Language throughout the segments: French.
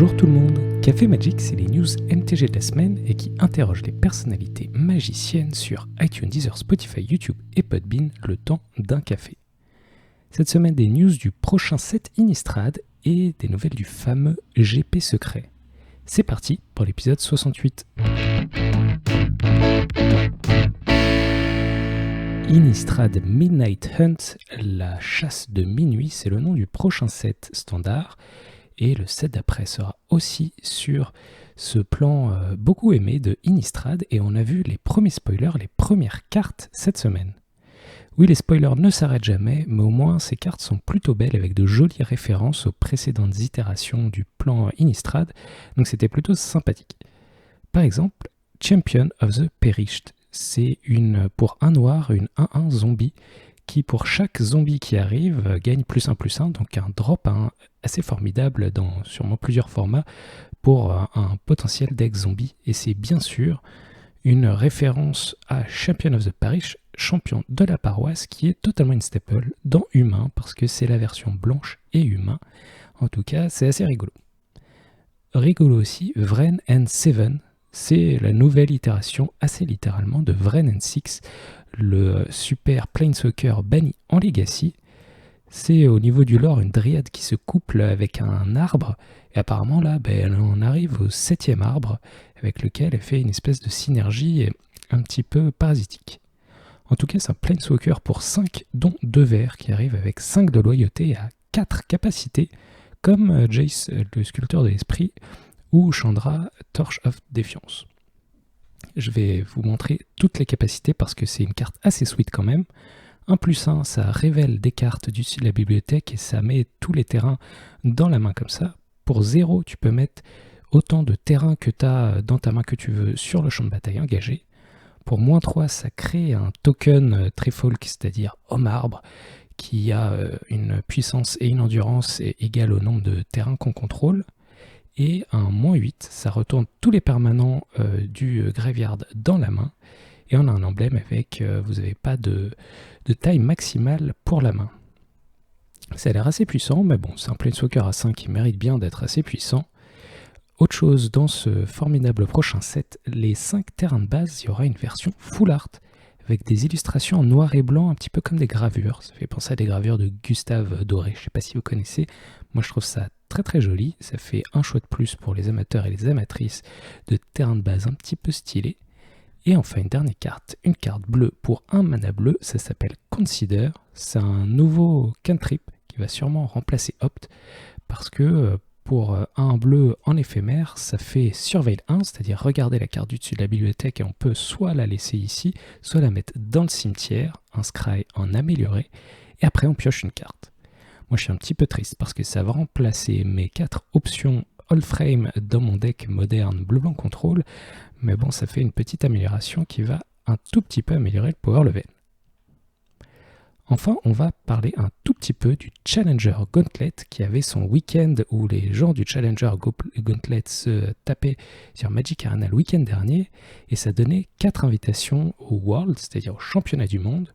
Bonjour tout le monde, Café Magic, c'est les news MTG de la semaine et qui interrogent les personnalités magiciennes sur iTunes, Deezer, Spotify, YouTube et Podbean le temps d'un café. Cette semaine, des news du prochain set Innistrad et des nouvelles du fameux GP secret. C'est parti pour l'épisode 68. Innistrad Midnight Hunt, la chasse de minuit, c'est le nom du prochain set standard. Et le set d'après sera aussi sur ce plan beaucoup aimé de Innistrad. Et on a vu les premiers spoilers, les premières cartes cette semaine. Oui, les spoilers ne s'arrêtent jamais, mais au moins ces cartes sont plutôt belles avec de jolies références aux précédentes itérations du plan Innistrad. Donc c'était plutôt sympathique. Par exemple, Champion of the Perished. C'est pour un noir, une 1-1 zombie qui pour chaque zombie qui arrive gagne +1/+1, donc un drop assez formidable dans sûrement plusieurs formats pour un potentiel deck zombie. Et c'est bien sûr une référence à Champion of the Parish, champion de la paroisse, qui est totalement une staple dans Humain, parce que c'est la version blanche et humain. En tout cas, c'est assez rigolo. Rigolo aussi, Wrenn and Seven. C'est la nouvelle itération, assez littéralement, de Wrenn and Six, le super Planeswalker banni en Legacy. C'est au niveau du lore une dryade qui se couple avec un arbre, et apparemment là, on arrive au 7e arbre, avec lequel elle fait une espèce de synergie un petit peu parasitique. En tout cas, c'est un Planeswalker pour 5, dont 2 verts, qui arrive avec 5 de loyauté à 4 capacités, comme Jace, le sculpteur de l'esprit, ou Chandra, Torch of Defiance. Je vais vous montrer toutes les capacités parce que c'est une carte assez sweet quand même. 1/1, ça révèle des cartes du dessus de la bibliothèque et ça met tous les terrains dans la main comme ça. Pour 0, tu peux mettre autant de terrains que tu as dans ta main que tu veux sur le champ de bataille engagé. Pour -3, ça crée un token Trefolk, c'est-à-dire homme arbre, qui a une puissance et une endurance égale au nombre de terrains qu'on contrôle. Et un -8, ça retourne tous les permanents du graveyard dans la main. Et on a un emblème avec, vous n'avez pas de taille maximale pour la main. Ça a l'air assez puissant, mais bon, c'est un Planeswalker à 5 qui mérite bien d'être assez puissant. Autre chose, dans ce formidable prochain set, les 5 terrains de base, il y aura une version full art, avec des illustrations en noir et blanc, un petit peu comme des gravures. Ça fait penser à des gravures de Gustave Doré, je ne sais pas si vous connaissez. Moi je trouve ça très très joli, ça fait un choix de plus pour les amateurs et les amatrices de terrains de base un petit peu stylés. Et enfin une dernière carte, une carte bleue pour un mana bleu, ça s'appelle Consider. C'est un nouveau cantrip qui va sûrement remplacer Opt, parce que pour un bleu en éphémère, ça fait Surveil 1, c'est-à-dire regarder la carte du dessus de la bibliothèque et on peut soit la laisser ici, soit la mettre dans le cimetière, un scry en amélioré, et après on pioche une carte. Moi je suis un petit peu triste parce que ça va remplacer mes 4 options All Frame dans mon deck moderne bleu-blanc contrôle, mais bon, ça fait une petite amélioration qui va un tout petit peu améliorer le power level. Enfin, on va parler un tout petit peu du Challenger Gauntlet qui avait son week-end où les gens du Challenger Gauntlet se tapaient sur Magic Arena le week-end dernier et ça donnait 4 invitations au World, c'est-à-dire au championnat du monde.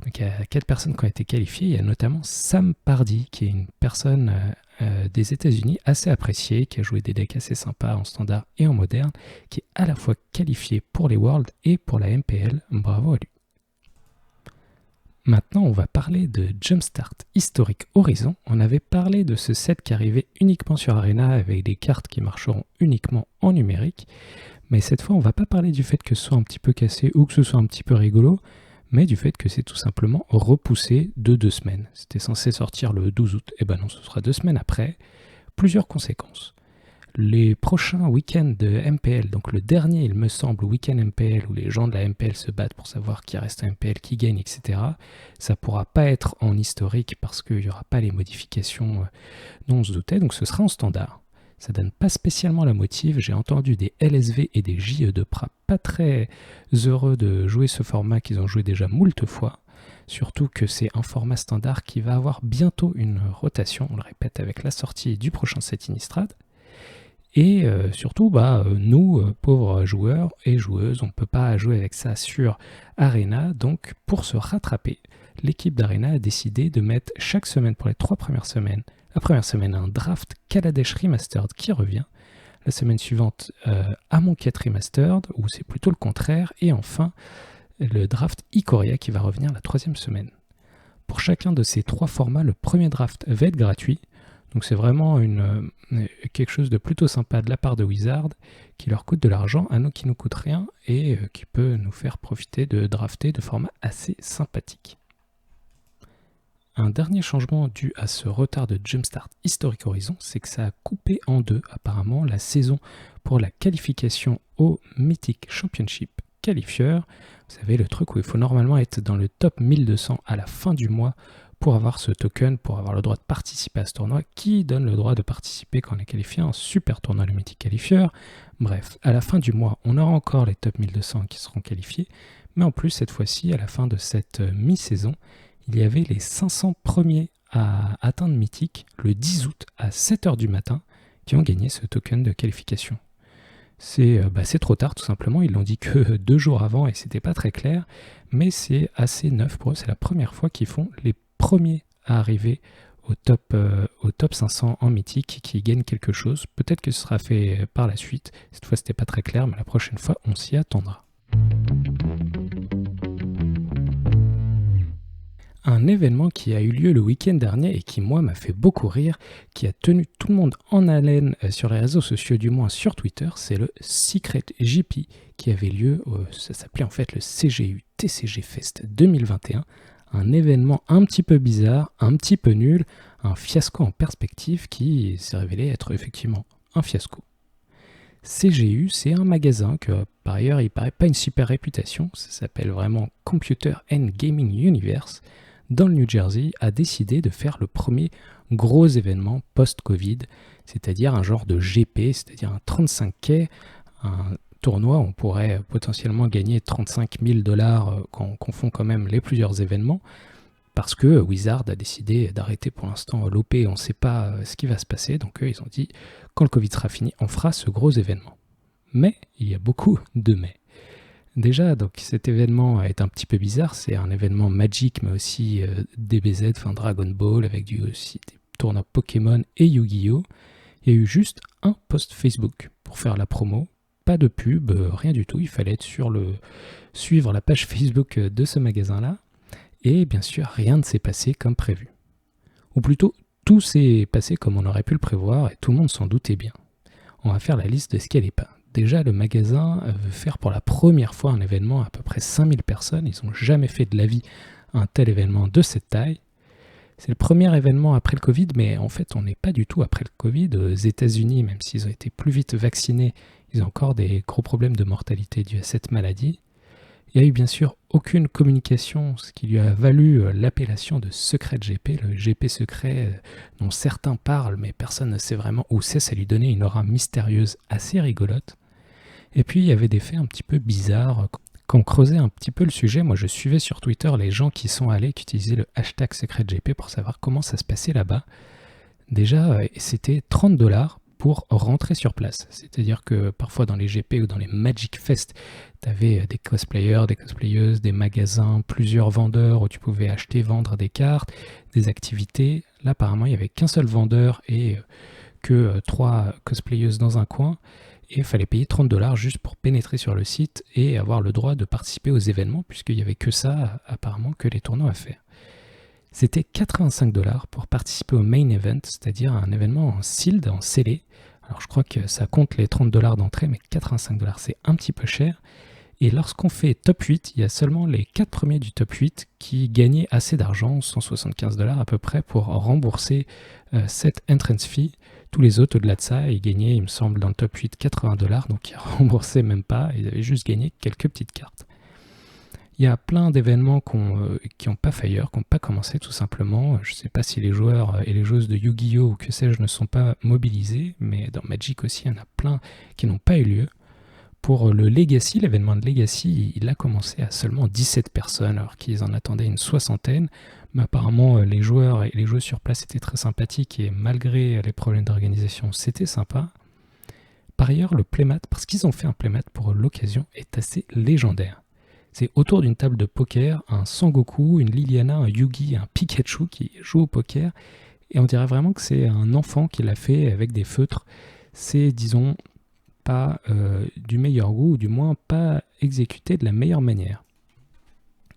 Donc il y a 4 personnes qui ont été qualifiées, il y a notamment Sam Pardy qui est une personne des États-Unis assez appréciée, qui a joué des decks assez sympas en standard et en moderne, qui est à la fois qualifié pour les Worlds et pour la MPL. Bravo à lui. Maintenant, on va parler de Jumpstart Historic Horizon. On avait parlé de ce set qui arrivait uniquement sur Arena avec des cartes qui marcheront uniquement en numérique. Mais cette fois, on ne va pas parler du fait que ce soit un petit peu cassé ou que ce soit un petit peu rigolo, mais du fait que c'est tout simplement repoussé de 2 semaines. C'était censé sortir le 12 août, et ben non, ce sera 2 semaines après. Plusieurs conséquences. Les prochains week-ends de MPL, donc le dernier, il me semble, week-end MPL, où les gens de la MPL se battent pour savoir qui reste à MPL, qui gagne, etc. Ça ne pourra pas être en historique parce qu'il n'y aura pas les modifications dont on se doutait, donc ce sera en standard. Ça donne pas spécialement la motive, j'ai entendu des LSV et des JE de Pra pas très heureux de jouer ce format qu'ils ont joué déjà moult fois, surtout que c'est un format standard qui va avoir bientôt une rotation, on le répète avec la sortie du prochain set Innistrad. Et surtout, nous, pauvres joueurs et joueuses, on ne peut pas jouer avec ça sur Arena. Donc, pour se rattraper, l'équipe d'Arena a décidé de mettre chaque semaine, pour les 3 premières semaines, La première semaine, un draft Kaladesh Remastered qui revient. La semaine suivante, Amonkhet Remastered, où c'est plutôt le contraire. Et enfin, le draft Ikoria qui va revenir la troisième semaine. Pour chacun de ces trois formats, le premier draft va être gratuit. Donc c'est vraiment quelque chose de plutôt sympa de la part de Wizard, qui leur coûte de l'argent, à nous qui nous coûte rien, et qui peut nous faire profiter de drafter de formats assez sympathiques. Un dernier changement dû à ce retard de Jumpstart Historic Horizon, c'est que ça a coupé en deux apparemment la saison pour la qualification au Mythic Championship Qualifier. Vous savez, le truc où il faut normalement être dans le top 1200 à la fin du mois pour avoir ce token, pour avoir le droit de participer à ce tournoi, qui donne le droit de participer quand on est qualifié à un super tournoi, le Mythic Qualifier. Bref, à la fin du mois, on aura encore les top 1200 qui seront qualifiés, mais en plus, cette fois-ci, à la fin de cette mi-saison, il y avait les 500 premiers à atteindre Mythique le 10 août à 7h du matin qui ont gagné ce token de qualification. C'est trop tard tout simplement, ils l'ont dit que 2 jours avant et c'était pas très clair, mais c'est assez neuf pour eux, c'est la première fois qu'ils font les premiers à arriver au top 500 en Mythique qui gagnent quelque chose. Peut-être que ce sera fait par la suite, cette fois c'était pas très clair, mais la prochaine fois on s'y attendra. Un événement qui a eu lieu le week-end dernier et qui, moi, m'a fait beaucoup rire, qui a tenu tout le monde en haleine sur les réseaux sociaux, du moins sur Twitter, c'est le Secret JP qui avait lieu, ça s'appelait en fait le CGU TCG Fest 2021, un événement un petit peu bizarre, un petit peu nul, un fiasco en perspective qui s'est révélé être effectivement un fiasco. CGU, c'est un magasin que, par ailleurs, il paraît pas une super réputation, ça s'appelle vraiment Computer and Gaming Universe, dans le New Jersey, a décidé de faire le premier gros événement post-Covid, c'est-à-dire un genre de GP, c'est-à-dire un 35K, un tournoi où on pourrait potentiellement gagner 35 000 $ quand on confond quand même les plusieurs événements, parce que Wizard a décidé d'arrêter pour l'instant l'OP, on ne sait pas ce qui va se passer, donc eux, ils ont dit, quand le Covid sera fini, on fera ce gros événement. Mais, il y a beaucoup de mais. Déjà, donc cet événement est un petit peu bizarre, c'est un événement Magic, mais aussi DBZ, enfin Dragon Ball, avec aussi des tournois Pokémon et Yu-Gi-Oh! Il y a eu juste un post Facebook pour faire la promo, pas de pub, rien du tout, il fallait être suivre la page Facebook de ce magasin-là, et bien sûr, rien ne s'est passé comme prévu. Ou plutôt, tout s'est passé comme on aurait pu le prévoir, et tout le monde s'en doutait bien. On va faire la liste de ce qu'il n'y avait pas. Déjà, le magasin veut faire pour la première fois un événement à peu près 5000 personnes. Ils n'ont jamais fait de la vie un tel événement de cette taille. C'est le premier événement après le Covid, mais en fait, on n'est pas du tout après le Covid. Aux États-Unis, même s'ils ont été plus vite vaccinés, ils ont encore des gros problèmes de mortalité dus à cette maladie. Il n'y a eu bien sûr aucune communication, ce qui lui a valu l'appellation de Secret GP, le GP secret dont certains parlent, mais personne ne sait vraiment où c'est. Ça lui donnait une aura mystérieuse assez rigolote. Et puis, il y avait des faits un petit peu bizarres. Quand on creusait un petit peu le sujet, moi je suivais sur Twitter les gens qui sont allés, qui utilisaient le hashtag SecretGP pour savoir comment ça se passait là-bas. Déjà, c'était 30 $ pour rentrer sur place. C'est-à-dire que parfois dans les GP ou dans les Magic Fest, tu avais des cosplayers, des cosplayeuses, des magasins, plusieurs vendeurs où tu pouvais acheter, vendre des cartes, des activités. Là, apparemment, il n'y avait qu'un seul vendeur et que 3 cosplayeuses dans un coin. Et il fallait payer 30 $ juste pour pénétrer sur le site et avoir le droit de participer aux événements, puisqu'il n'y avait que ça, apparemment, que les tournois à faire. C'était 85 $ pour participer au main event, c'est-à-dire un événement en sealed, en scellé. Alors je crois que ça compte les 30 $ d'entrée, mais 85 $ c'est un petit peu cher. Et lorsqu'on fait top 8, il y a seulement les 4 premiers du top 8 qui gagnaient assez d'argent, 175 $ à peu près, pour rembourser cette entrance fee. Tous les autres, au-delà de ça, ils gagnaient, il me semble, dans le top 8, 80 $, donc ils remboursaient même pas, ils avaient juste gagné quelques petites cartes. Il y a plein d'événements qui n'ont pas fire, qui n'ont pas commencé tout simplement. Je ne sais pas si les joueurs et les joueuses de Yu-Gi-Oh! Ou que sais-je ne sont pas mobilisés, mais dans Magic aussi, il y en a plein qui n'ont pas eu lieu. Pour le Legacy, l'événement de Legacy, il a commencé à seulement 17 personnes, alors qu'ils en attendaient une soixantaine. Mais apparemment, les joueurs et les joueuses sur place étaient très sympathiques et malgré les problèmes d'organisation, c'était sympa. Par ailleurs, le playmat, parce qu'ils ont fait un playmat pour l'occasion, est assez légendaire. C'est autour d'une table de poker, un Sangoku, une Liliana, un Yugi, un Pikachu qui joue au poker. Et on dirait vraiment que c'est un enfant qui l'a fait avec des feutres. C'est, disons, pas du meilleur goût, ou du moins pas exécuté de la meilleure manière.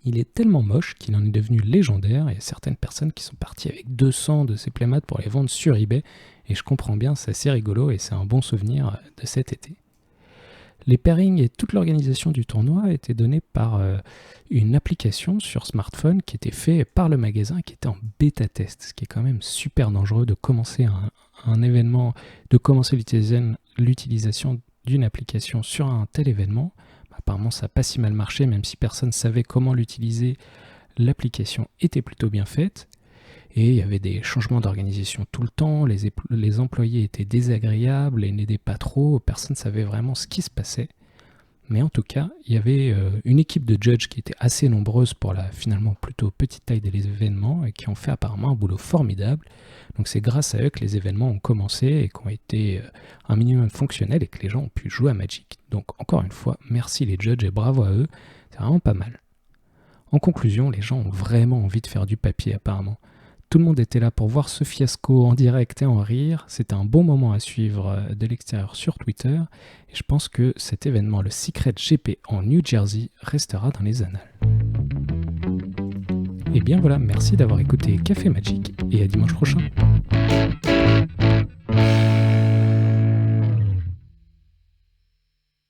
Il est tellement moche qu'il en est devenu légendaire. Il y a certaines personnes qui sont parties avec 200 de ces playmats pour les vendre sur eBay. Et je comprends bien, c'est assez rigolo et c'est un bon souvenir de cet été. Les pairings et toute l'organisation du tournoi étaient donnés par une application sur smartphone qui était faite par le magasin, qui était en bêta test, ce qui est quand même super dangereux de commencer un événement, de commencer l'utilisation d'une application sur un tel événement. Apparemment, ça n'a pas si mal marché, même si personne ne savait comment l'utiliser. L'application était plutôt bien faite. Et il y avait des changements d'organisation tout le temps, les employés étaient désagréables et n'aidaient pas trop, personne ne savait vraiment ce qui se passait. Mais en tout cas, il y avait une équipe de judges qui était assez nombreuse pour la finalement plutôt petite taille des événements et qui ont fait apparemment un boulot formidable. Donc c'est grâce à eux que les événements ont commencé et qui ont été un minimum fonctionnels et que les gens ont pu jouer à Magic. Donc encore une fois, merci les judges et bravo à eux, c'est vraiment pas mal. En conclusion, les gens ont vraiment envie de faire du papier apparemment. Tout le monde était là pour voir ce fiasco en direct et en rire. C'était un bon moment à suivre de l'extérieur sur Twitter. Et je pense que cet événement, le Secret GP en New Jersey, restera dans les annales. Et bien voilà, merci d'avoir écouté Café Magic et à dimanche prochain.